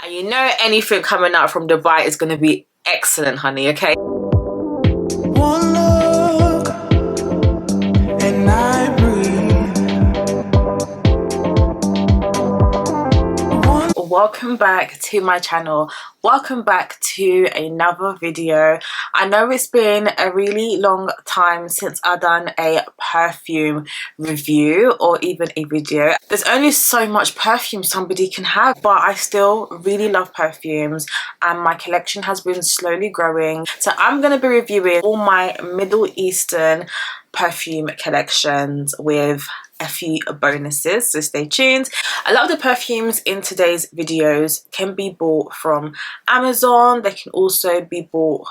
And you know anything coming out from Dubai is going to be excellent, honey, okay? One look and I breathe. Welcome back to my channel. Welcome back to another video. I know it's been a really long time since I've done a perfume review or even a video. There's only so much perfume somebody can have, but I still really love perfumes and my collection has been slowly growing. So I'm going to be reviewing all my Middle Eastern perfume collections with a few bonuses, so stay tuned. A lot of the perfumes in today's videos can be bought from Amazon. They can also be bought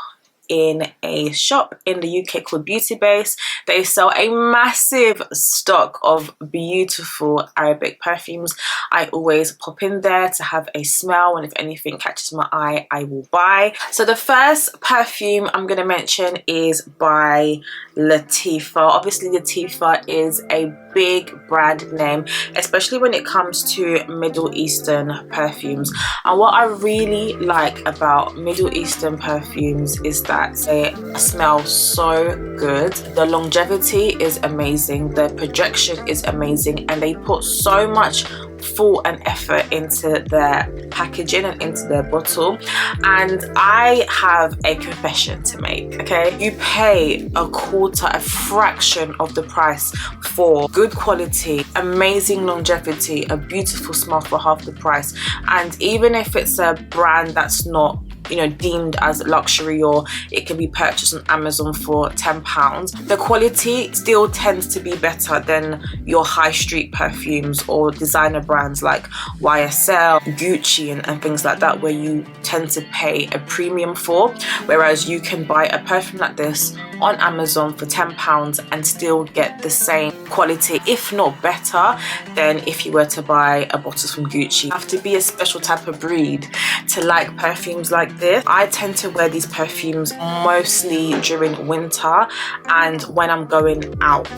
in a shop in the UK called Beauty Base. They sell a massive stock of beautiful Arabic perfumes. I always pop in there to have a smell, and if anything catches my eye, I will buy. So the first perfume I'm going to mention is by Latifah. Obviously Latifah is a big brand name, especially when it comes to Middle Eastern perfumes. And what I really like about Middle Eastern perfumes is that they smell so good. The longevity is amazing, the projection is amazing, and they put so much thought and effort into their packaging and into their bottle. And I have a confession to make, okay? You pay a fraction of the price for good quality, amazing longevity, a beautiful smell for half the price. And even if it's a brand that's not, you know, deemed as luxury, or it can be purchased on Amazon for £10, the quality still tends to be better than your high street perfumes or designer brands like YSL, Gucci and things like that, where you tend to pay a premium for. Whereas you can buy a perfume like this on Amazon for £10 and still get the same quality, if not better, than if you were to buy a bottle from Gucci. You have to be a special type of breed to like perfumes like this. I tend to wear these perfumes mostly during winter and when I'm going out.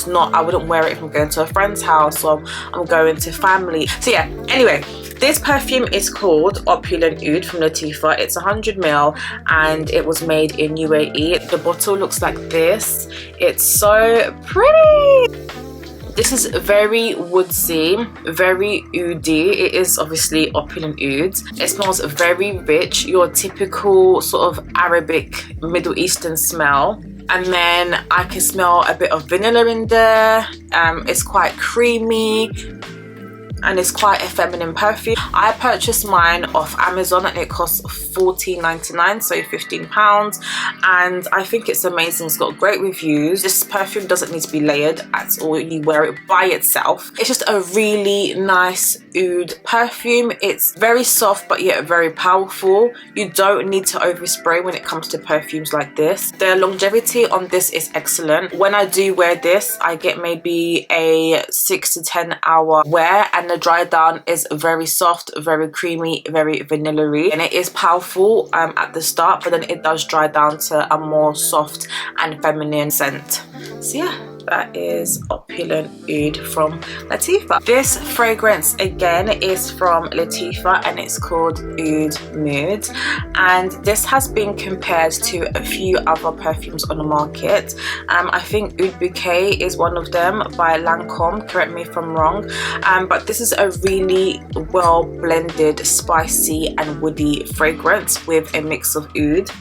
Not, I wouldn't wear it if I'm going to a friend's house or I'm going to family. So yeah, anyway, this perfume is called Opulent Oud from Latifah. It's 100ml and it was made in UAE. The bottle looks like this. It's so pretty. This is very woodsy, very oudi. It is obviously Opulent Oud. It smells very rich, your typical sort of Arabic Middle Eastern smell. And then I can smell a bit of vanilla in there. It's quite creamy and it's quite a feminine perfume. I purchased mine off Amazon and it costs $14.99, so £15, and I think it's amazing. It's got great reviews. This perfume doesn't need to be layered at all. You wear it by itself. It's just a really nice oud perfume. It's very soft but yet very powerful. You don't need to overspray when it comes to perfumes like this. The longevity on this is excellent. When I do wear this, I get maybe a 6 to 10 hour wear, and the dry down is very soft, very creamy, very vanilla-y, and it is powerful at the start, but then it does dry down to a more soft and feminine scent. So yeah, that is Opulent Oud from Latifah. This fragrance again is from Latifah and it's called Oud Mood, and this has been compared to a few other perfumes on the market. I think Oud Bouquet is one of them by Lancome, correct me if I'm wrong, but this is a really well blended spicy and woody fragrance with a mix of oud.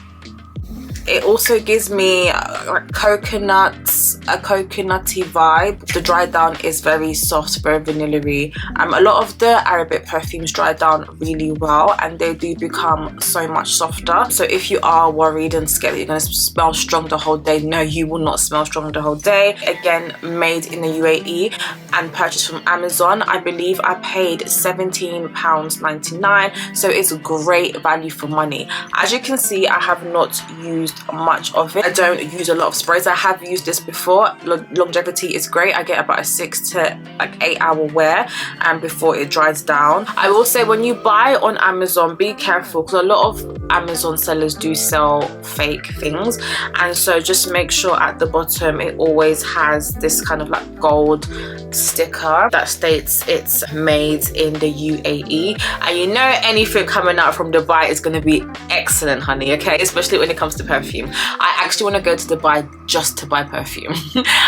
It also gives me like coconuts, a coconutty vibe. The dry down is very soft, very vanilla-y. A lot of the Arabic perfumes dry down really well and they do become so much softer. So if you are worried and scared that you're going to smell strong the whole day, no, you will not smell strong the whole day. Again, made in the UAE and purchased from Amazon. I believe I paid £17.99, so it's a great value for money. As you can see, I have not used much of it. I don't use a lot of sprays. I have used this before. Longevity is great. I get about a 6 to 8 hour wear and before it dries down. I will say, when you buy on Amazon, be careful, because a lot of Amazon sellers do sell fake things, and so just make sure at the bottom it always has this kind of like gold sticker that states it's made in the UAE. And you know, anything coming out from Dubai is going to be excellent, honey, okay? Especially when it comes to perfume. I actually want to go to Dubai just to buy perfume.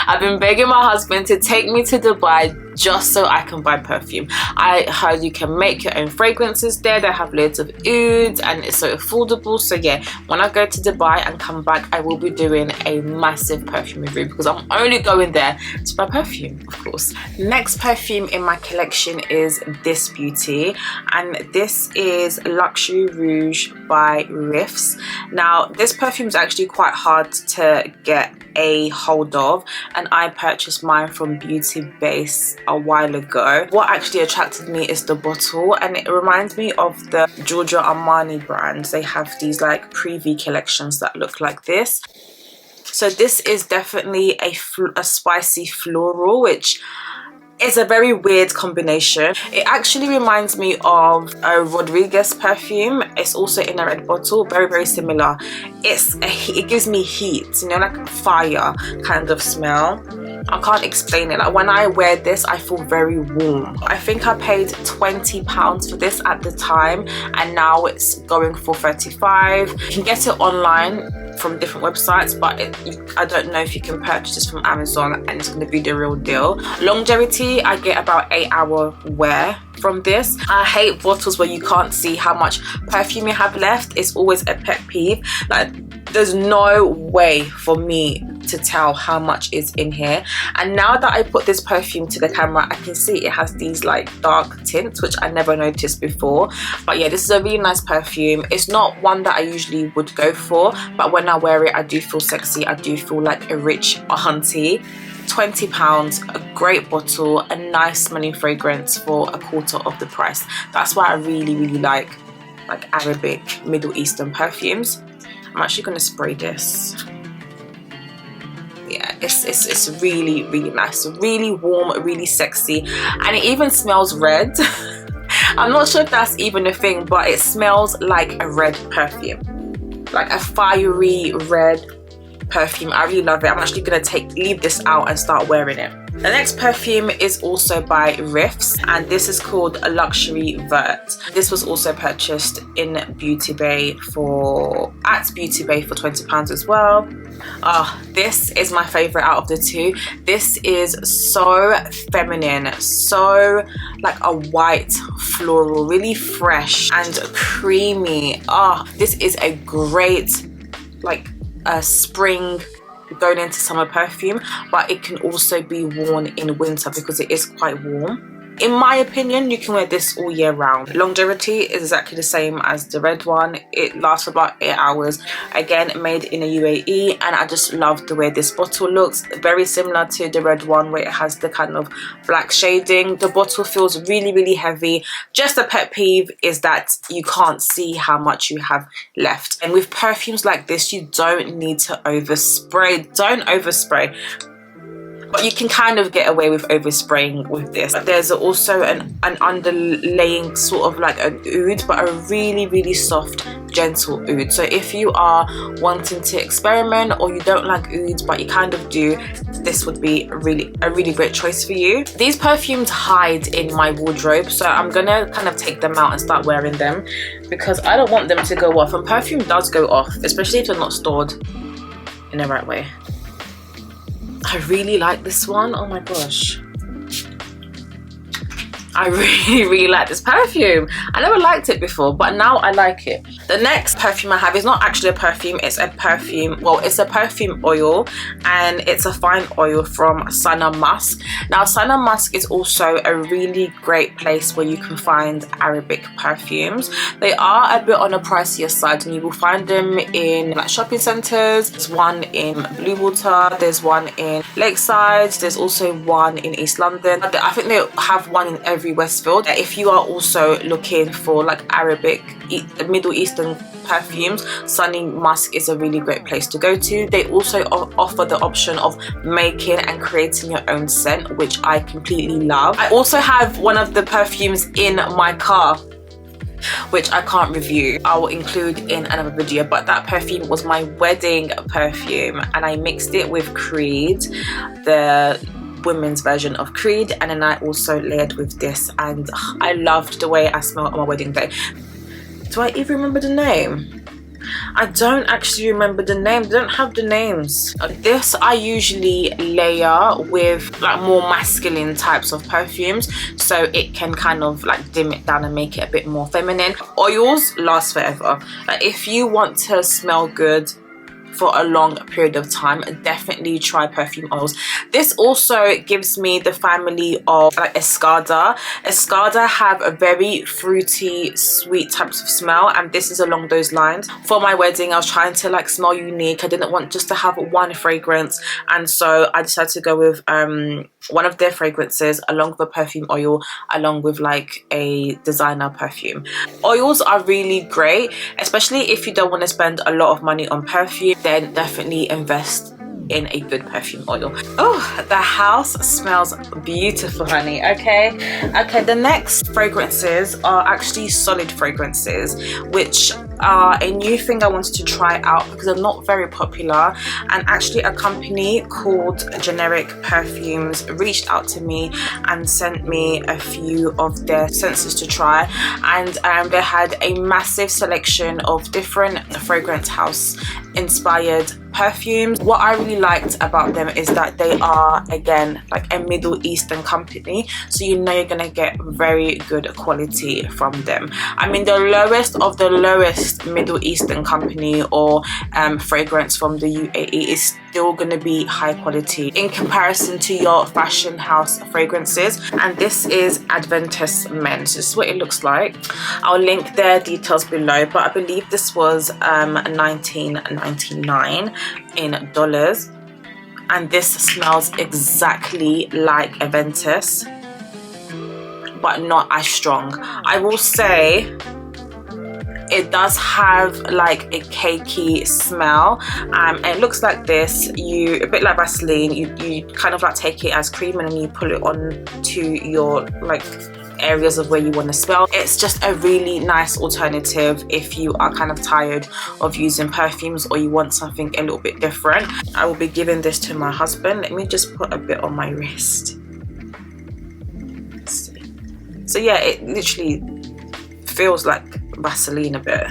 I've been begging my husband to take me to Dubai just so I can buy perfume. I heard you can make your own fragrances there. They have loads of ouds and it's so affordable. So yeah, when I go to Dubai and come back, I will be doing a massive perfume review, because I'm only going there to buy perfume, of course. Next perfume in my collection is this beauty, and this is Luxury Rouge by Riffs. Now this perfume is actually quite hard to get a hold of, and I purchased mine from Beauty Base a while ago. What actually attracted me is the bottle, and it reminds me of the Giorgio Armani brand. They have these like preview collections that look like this. So this is definitely a spicy floral, which is a very weird combination. It actually reminds me of a Rodriguez perfume. It's also in a red bottle, very similar. It gives me heat, you know, like a fire kind of smell. I can't explain it. Like when I wear this, I feel very warm. I think I paid £20 for this at the time, and now it's going for 35. You can get it online from different websites, but I don't know if you can purchase this from Amazon and it's going to be the real deal. Longevity, I get about 8 hour wear from this. I hate bottles where you can't see how much perfume you have left. It's always a pet peeve. Like, there's no way for me to tell how much is in here, and now that I put this perfume to the camera, I can see it has these like dark tints, which I never noticed before. But yeah, this is a really nice perfume. It's not one that I usually would go for, but when I wear it, I do feel sexy. I do feel like a rich auntie. £20, a great bottle, a nice smelling fragrance for a quarter of the price. That's why I really like Arabic, Middle Eastern perfumes. I'm actually going to spray this. Yeah, it's really nice, really warm, really sexy, and it even smells red. I'm not sure if that's even a thing, but it smells like a red perfume, like a fiery red perfume. I really love it. I'm actually gonna leave this out and start wearing it. The next perfume is also by Riffs, and this is called a Luxury Vert. This was also purchased in Beauty Bay for £20 as well. This is my favorite out of the two. This is so feminine, so like a white floral, really fresh and creamy. This is a great like spring going into summer perfume, but it can also be worn in winter because it is quite warm. In my opinion, you can wear this all year round. Longevity is exactly the same as the red one. It lasts for about 8 hours. Again, made in the UAE, and I just love the way this bottle looks. Very similar to the red one where it has the kind of black shading. The bottle feels really heavy. Just a pet peeve is that you can't see how much you have left. And with perfumes like this, you don't need to overspray. Don't overspray. But you can kind of get away with overspraying with this. There's also an underlaying sort of like an oud, but a really soft, gentle oud. So if you are wanting to experiment, or you don't like ouds but you kind of do, this would be a really great choice for you. These perfumes hide in my wardrobe, so I'm gonna kind of take them out and start wearing them, because I don't want them to go off. And perfume does go off, especially if they're not stored in the right way. I really like this one. Oh my gosh, I really like this perfume. I never liked it before, but now I like it. The next perfume I have is not actually a perfume, it's a perfume, well, it's a perfume oil, and it's a fine oil from Sana Musk. Now Sana Musk is also a really great place where you can find Arabic perfumes. They are a bit on the pricier side, and you will find them in like shopping centres. There's one in Bluewater, there's one in Lakeside, there's also one in East London. I think they have one in every 3 Westfield. If you are also looking for like Arabic, Middle Eastern perfumes, Sunny Musk is a really great place to go to. They also offer the option of making and creating your own scent, which I completely love. I also have one of the perfumes in my car, which I can't review. I will include in another video, but that perfume was my wedding perfume, and I mixed it with Creed, the women's version of Creed, and then I also layered with this, and I loved the way I smelled on my wedding day. Do I even remember the name? I don't actually remember the name. They don't have the names. This I usually layer with like more masculine types of perfumes, so it can kind of like dim it down and make it a bit more feminine. Oils last forever. Like if you want to smell good for a long period of time, definitely try perfume oils. This also gives me the family of like Escada. Escada have a very fruity, sweet types of smell, and this is along those lines. For my wedding, I was trying to like smell unique. I didn't want just to have one fragrance, and so I decided to go with one of their fragrances along with a perfume oil, along with like a designer perfume. Oils are really great, especially if you don't want to spend a lot of money on perfume. Then definitely invest in a good perfume oil. Oh, the house smells beautiful, honey. Okay, the next fragrances are actually solid fragrances, which are a new thing I wanted to try out because they're not very popular. And actually a company called Generic Perfumes reached out to me and sent me a few of their scents to try, and they had a massive selection of different fragrance house inspired perfumes. What I really liked about them is that they are, again, like a Middle Eastern company, so you know you're gonna get very good quality from them. I mean, the lowest of the lowest Middle Eastern company or fragrance from the UAE is still gonna be high quality in comparison to your fashion house fragrances. And this is Adventist Men. So this is what it looks like. I'll link their details below, but I believe this was $19.99 in dollars, and this smells exactly like Aventus, but not as strong. I will say it does have like a cakey smell, and it looks like this. A bit like Vaseline, you kind of like take it as cream and then you put it on to your like areas of where you want to smell. It's just a really nice alternative if you are kind of tired of using perfumes or you want something a little bit different. I will be giving this to my husband. Let me just put a bit on my wrist. Let's see. So yeah, it literally feels like Vaseline a bit.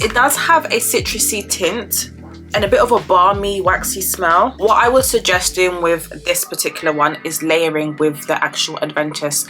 It does have a citrusy tint and a bit of a balmy, waxy smell. What I was suggesting with this particular one is layering with the actual Adventist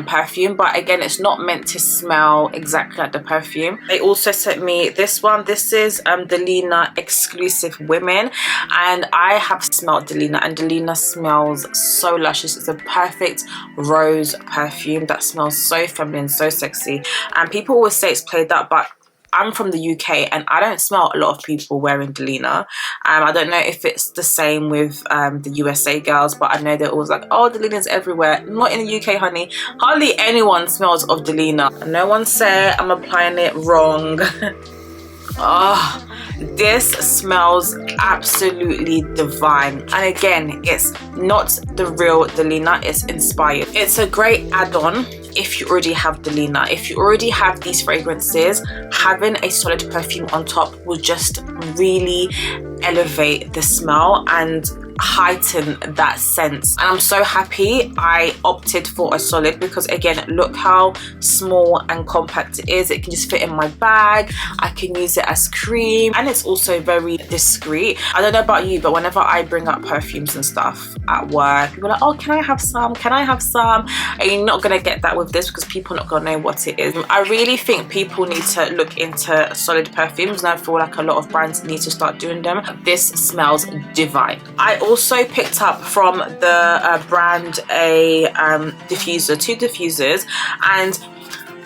perfume, but again, it's not meant to smell exactly like the perfume. They also sent me this one. This is Delina Exclusive Women, and I have smelled Delina, and Delina smells so luscious. It's a perfect rose perfume that smells so feminine, so sexy, and people always say it's played up, but I'm from the UK and I don't smell a lot of people wearing Delina. I don't know if it's the same with the USA girls, but I know they're always like, oh, Delina's everywhere. Not in the UK, honey. Hardly anyone smells of Delina. No one say I'm applying it wrong. Oh, this smells absolutely divine. And again, it's not the real Delina, it's inspired. It's a great add-on if you already have Delina. If you already have these fragrances, having a solid perfume on top will just really elevate the smell and heighten that sense. And I'm so happy I opted for a solid because, again, look how small and compact it is. It can just fit in my bag. I can use it as cream, and it's also very discreet. I don't know about you, but whenever I bring up perfumes and stuff at work, people are like, oh, can I have some? Can I have some? And you're not gonna get that with this because people are not gonna know what it is. I really think people need to look into solid perfumes, and I feel like a lot of brands need to start doing them. This smells divine. I also picked up from the brand a diffuser, 2 diffusers, and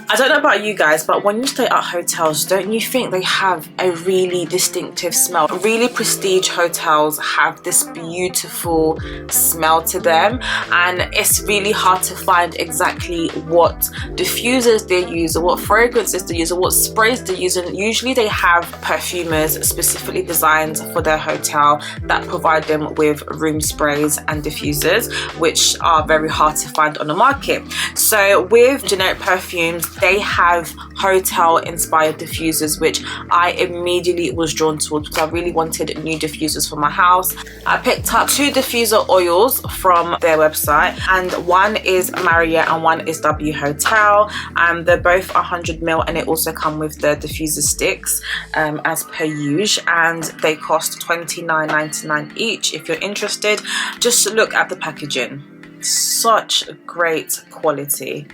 I don't know about you guys, but when you stay at hotels, don't you think they have a really distinctive smell? Really prestige hotels have this beautiful smell to them, and it's really hard to find exactly what diffusers they use or what fragrances they use or what sprays they use. And usually they have perfumers specifically designed for their hotel that provide them with room sprays and diffusers, which are very hard to find on the market. So with generic perfumes, they have hotel inspired diffusers, which I immediately was drawn towards because I really wanted new diffusers for my house. I picked up 2 diffuser oils from their website, and one is Marriott and one is W Hotel, and they're both 100 ml, and it also come with the diffuser sticks as per usual, and they cost $29.99 each. If you're interested, just look at the packaging. Such great quality.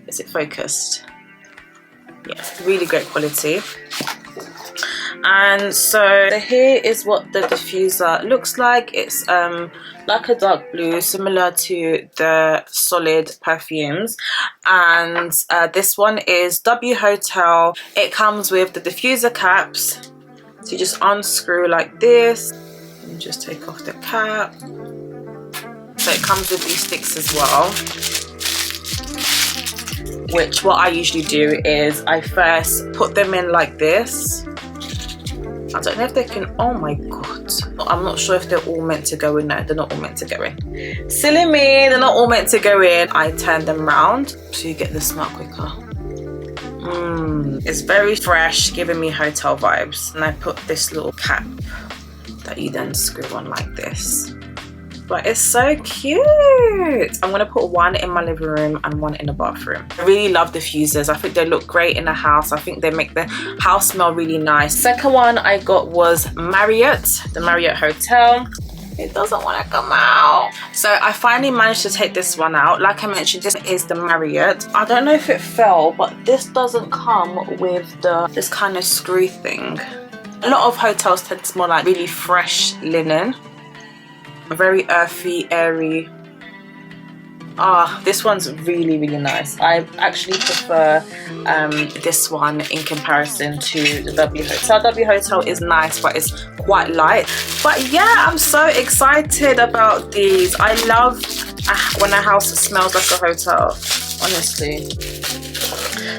Is it focused? Yeah, really great quality. And so here is what the diffuser looks like. It's like a dark blue, similar to the solid perfumes. And this one is W Hotel. It comes with the diffuser caps, so you just unscrew like this and just take off the cap. So it comes with these sticks as well, which what I usually do is I first put them in like this. I don't know if they can, oh my god, I'm not sure if they're all meant to go in. No, they're not all meant to go in. Silly me, they're not all meant to go in. I turn them round so you get the smell quicker. It's very fresh, giving me hotel vibes. And I put this little cap that you then screw on like this. But it's so cute. I'm gonna put one in my living room and one in the bathroom. I really love diffusers. I think they look great in the house. I think they make the house smell really nice. Second one I got was Marriott, the Marriott Hotel. It doesn't want to come out. So I finally managed to take this one out. Like I mentioned, this is the Marriott. I don't know if it fell, but this doesn't come with this kind of screw thing. A lot of hotels tend to smell like really fresh linen. Very earthy, airy. This one's really, really nice. I actually prefer this one in comparison to the W Hotel. W Hotel is nice, but it's quite light. But yeah, I'm so excited about these. I love when a house smells like a hotel, honestly.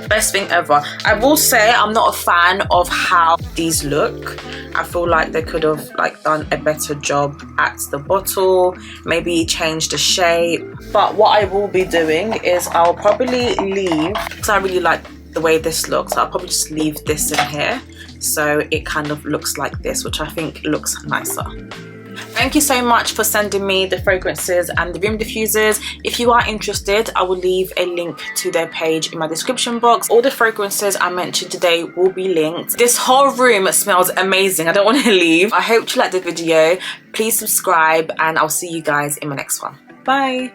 Best thing ever. I will say I'm not a fan of how these look. I feel like they could have done a better job at the bottle, maybe change the shape. But what I will be doing is I'll probably leave, because I really like the way this looks, I'll probably just leave this in here so it kind of looks like this, which I think looks nicer. Thank you so much for sending me the fragrances and the room diffusers. If you are interested, I will leave a link to their page in my description box. All the fragrances I mentioned today will be linked. This whole room smells amazing. I don't want to leave. I hope you liked the video. Please subscribe and I'll see you guys in my next one. Bye.